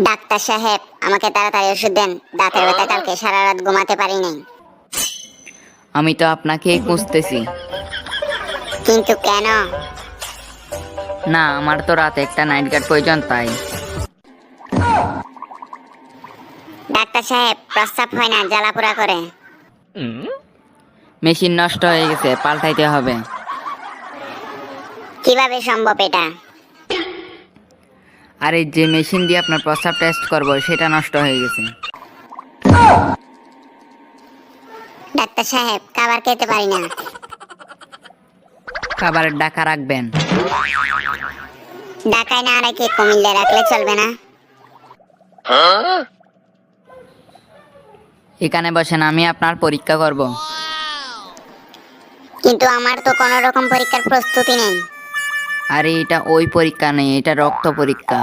Doctor সাহেব, আমাকে তাড়াতাড়ি ওষুধ দেন। দাঁতের ব্যথা, কালকে সারা রাত ঘুমাতে পারি নাই। আমি তো আপনাকেই খুঁজতেছি। কিন্তু কেন? না, আমার তো রাতে একটা নাইট গার্ড প্রয়োজন, তাই। ডাক্তার সাহেব, প্রস্রাব হয় না, জ্বালাপোড়া করে। মেশিন নষ্ট হয়ে গেছে, পাল্টাইতে হবে। কিভাবে সম্ভব এটা? আর এই যে মেশিন দিয়ে আপনার প্রস্রাব টেস্ট করব সেটা নষ্ট হয়ে গেছে। ডাক্তার সাহেব, খাবার খেতে পারি না। খাবারের ডাকা রাখবেন। ঢাকায় না রেখে কুমিল্লায় রাখলে চলবে না? এখানে বসেন, আমি আপনার পরীক্ষা করব। কিন্তু আমার তো কোনো রকম পরীক্ষার প্রস্তুতি নেই। আরে এটা ওই পরীক্ষা নেই, এটা রক্ত পরীক্ষা।